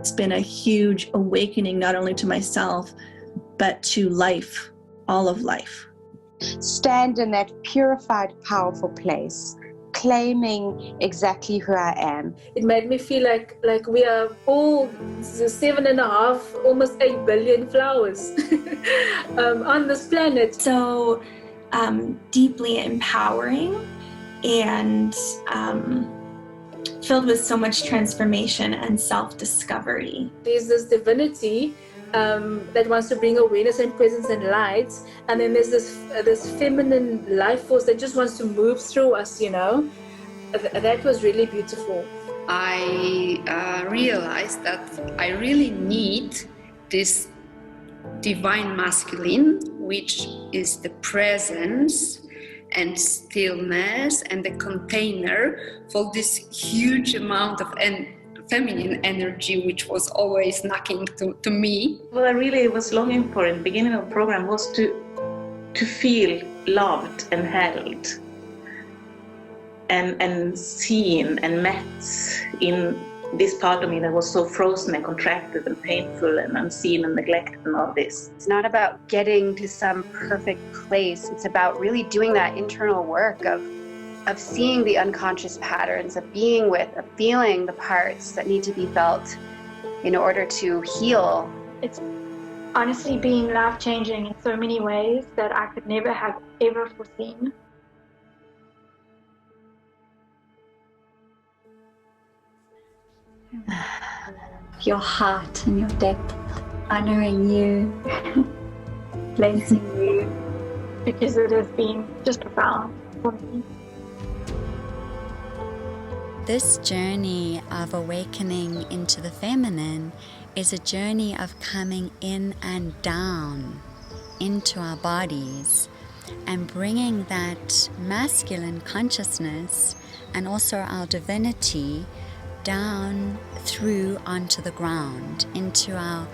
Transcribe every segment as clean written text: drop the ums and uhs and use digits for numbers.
It's been a huge awakening, not only to myself, but to life, all of life. Stand in that purified, powerful place, claiming exactly who I am. It made me feel like we are all 7.5, almost 8 billion flowers on this planet. So deeply empowering and filled with so much transformation and self-discovery. There's this divinity that wants to bring awareness and presence and light, and then there's this feminine life force that just wants to move through us, you know. That was really beautiful. I realized that I really need this divine masculine, which is the presence and stillness and the container for this huge amount of feminine energy, which was always knocking to me. What I really was longing for in the beginning of the program was to feel loved and held and seen and met in this part of me that was so frozen and contracted and painful and unseen and neglected and all this. It's not about getting to some perfect place. It's about really doing that internal work of seeing the unconscious patterns, of being with, of feeling the parts that need to be felt in order to heal. It's honestly been life-changing in so many ways that I could never have ever foreseen. Your heart and your depth, honoring you, blessing you. Because it has been just profound for me. This journey of awakening into the feminine is a journey of coming in and down into our bodies and bringing that masculine consciousness and also our divinity down through onto the ground into our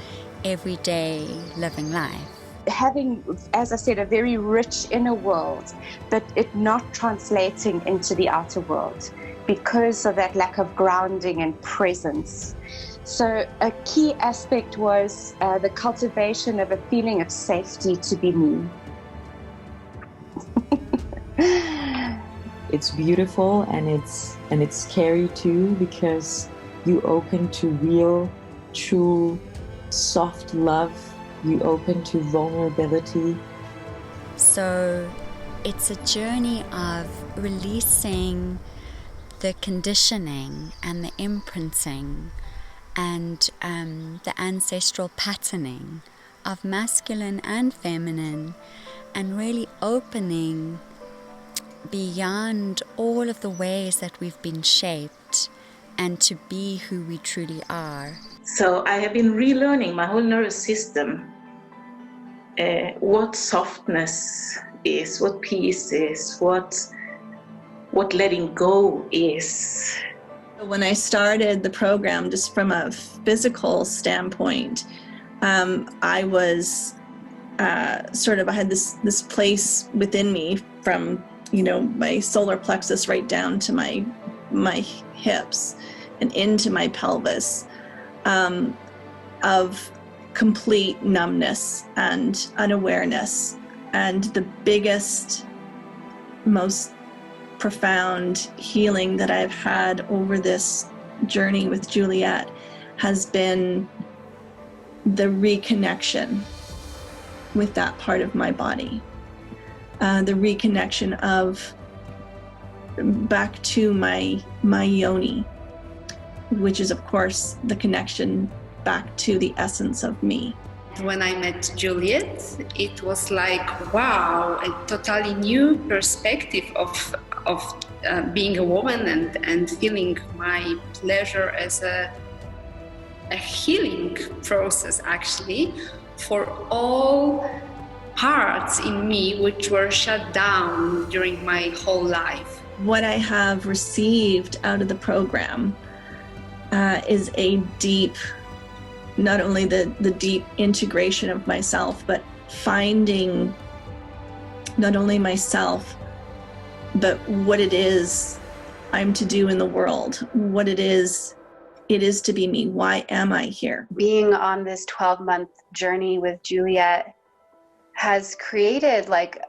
everyday living life. Having, as I said, a very rich inner world, but it not translating into the outer world because of that lack of grounding and presence. So a key aspect was the cultivation of a feeling of safety to be me. It's beautiful and it's scary too, because you open to real, true, soft love. You open to vulnerability. So it's a journey of releasing the conditioning and the imprinting and the ancestral patterning of masculine and feminine, and really opening beyond all of the ways that we've been shaped and to be who we truly are. So I have been relearning my whole nervous system, what softness is, what peace is, what letting go is. When I started the program, just from a physical standpoint, I was I had this place within me from, my solar plexus right down to my hips and into my pelvis, of complete numbness and unawareness. And the biggest, most profound healing that I've had over this journey with Juliet has been the reconnection with that part of my body, the reconnection of back to my yoni, which is of course the connection back to the essence of me. When I met Juliet, it was like, wow, a totally new perspective of being a woman and feeling my pleasure as a healing process, actually, for all parts in me which were shut down during my whole life. What I have received out of the program is a deep, not only the deep integration of myself, but finding not only myself, but what it is I'm to do in the world, what it is it is to be me. Why am I here? Being on this 12-month journey with Juliet has created like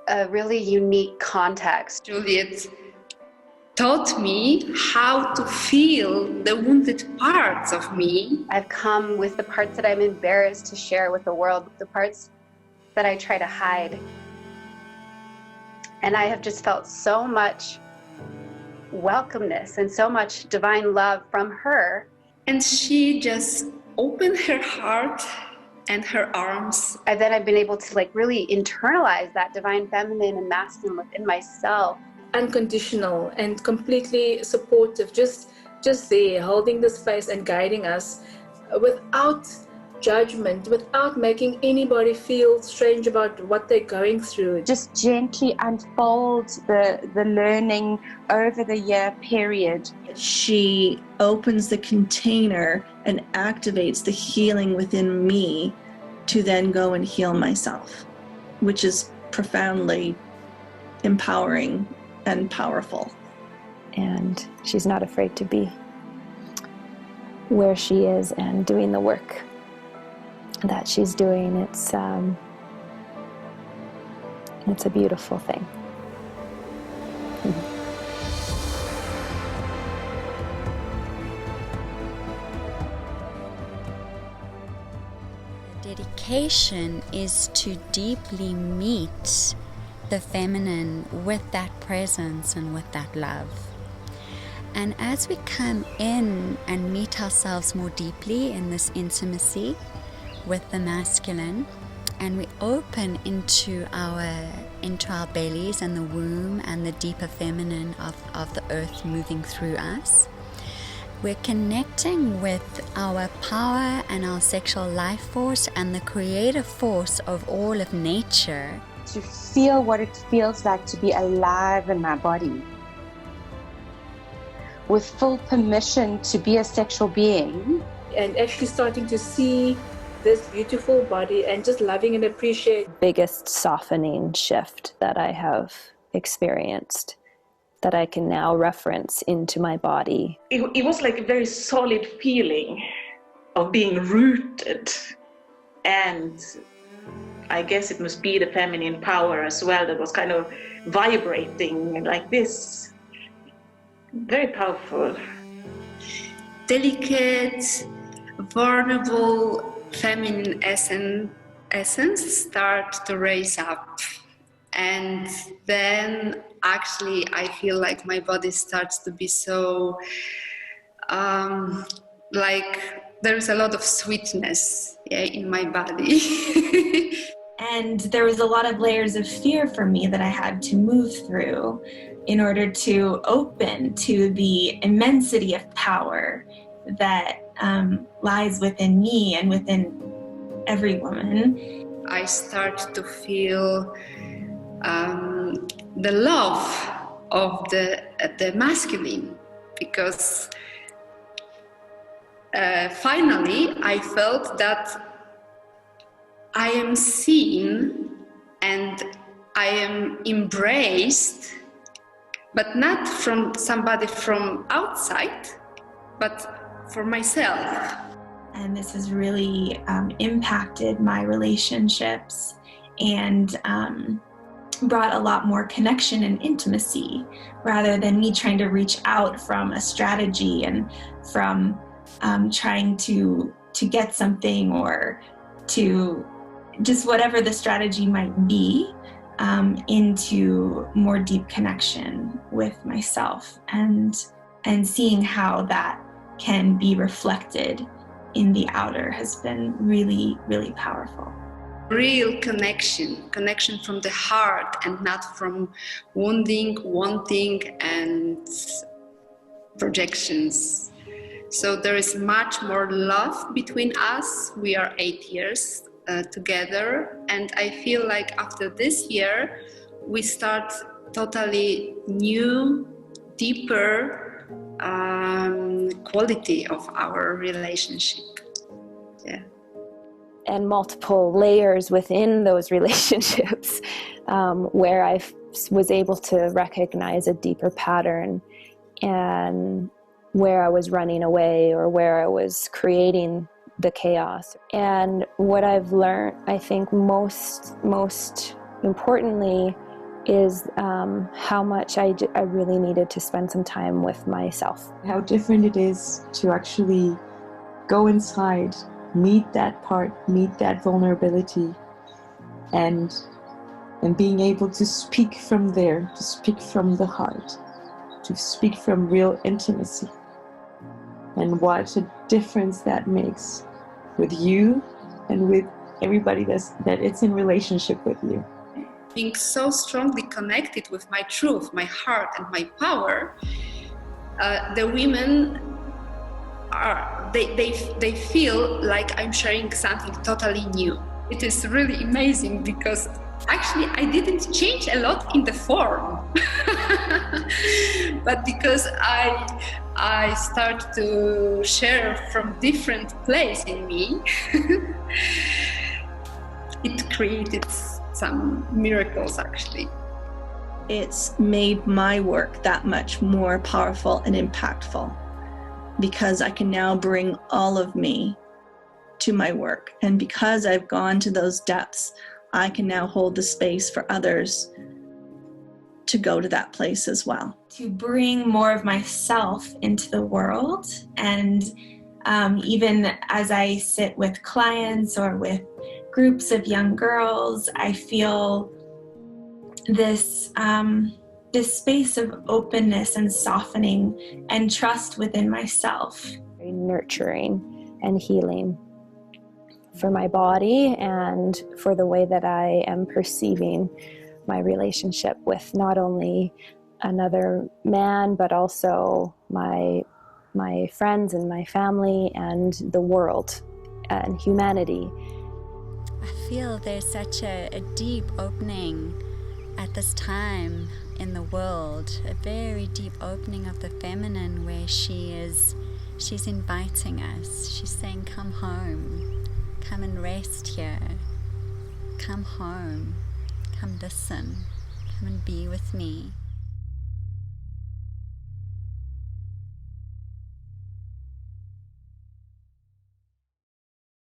a really unique context. Juliet taught me how to feel the wounded parts of me. I've come with the parts that I'm embarrassed to share with the world, the parts that I try to hide. And I have just felt so much welcomeness and so much divine love from her. And she just opened her heart and her arms. And then I've been able to like really internalize that divine feminine and masculine within myself. Unconditional and completely supportive, just there, holding the space and guiding us without judgment, without making anybody feel strange about what they're going through. Just gently unfold the learning over the year period. She opens the container and activates the healing within me to then go and heal myself, which is profoundly empowering and powerful. And she's not afraid to be where she is and doing the work that she's doing. It's a beautiful thing. Dedication is to deeply meet the feminine with that presence and with that love. And as we come in and meet ourselves more deeply in this intimacy with the masculine, and we open into our bellies and the womb and the deeper feminine of the earth moving through us, we're connecting with our power and our sexual life force and the creative force of all of nature. To feel what it feels like to be alive in my body, with full permission to be a sexual being. And actually starting to see this beautiful body and just loving and appreciate. Biggest softening shift that I have experienced, that I can now reference into my body. It was like a very solid feeling of being rooted, and I guess it must be the feminine power as well that was kind of vibrating like this. Very powerful. Delicate, vulnerable feminine essence start to raise up. And then actually I feel like my body starts to be so, like there's a lot of sweetness in my body. And there was a lot of layers of fear for me that I had to move through in order to open to the immensity of power that lies within me and within every woman. I start to feel the love of the masculine, because finally I felt that I am seen and I am embraced, but not from somebody from outside, but for myself. And this has really impacted my relationships and brought a lot more connection and intimacy, rather than me trying to reach out from a strategy and from trying to get something or to just whatever the strategy might be, into more deep connection with myself and seeing how that can be reflected in the outer has been really, really powerful. Real connection from the heart and not from wounding, wanting, and projections. So there is much more love between us. We are 8 years together, and I feel like after this year we start totally new, deeper quality of our relationship. Yeah. And multiple layers within those relationships, where I was able to recognize a deeper pattern and where I was running away or where I was creating the chaos. And what I've learned, I think most importantly, is how much I really needed to spend some time with myself. How different it is to actually go inside, meet that part, meet that vulnerability, and being able to speak from there, to speak from the heart, to speak from real intimacy. And what a difference that makes with you and with everybody that it's in relationship with you. Being so strongly connected with my truth, my heart, and my power, the women they feel like I'm sharing something totally new. It is really amazing because actually I didn't change a lot in the form, but because I start to share from different place in me, it created some miracles actually. It's made my work that much more powerful and impactful because I can now bring all of me to my work. And because I've gone to those depths, I can now hold the space for others to go to that place as well. To bring more of myself into the world. And even as I sit with clients or with groups of young girls, I feel this space of openness and softening and trust within myself. Very nurturing and healing for my body and for the way that I am perceiving my relationship with not only another man, but also my friends and my family and the world and humanity. I feel there's such a deep opening at this time in the world, a very deep opening of the feminine where she's inviting us. She's saying, come home, come and rest here, come home, come listen, come and be with me.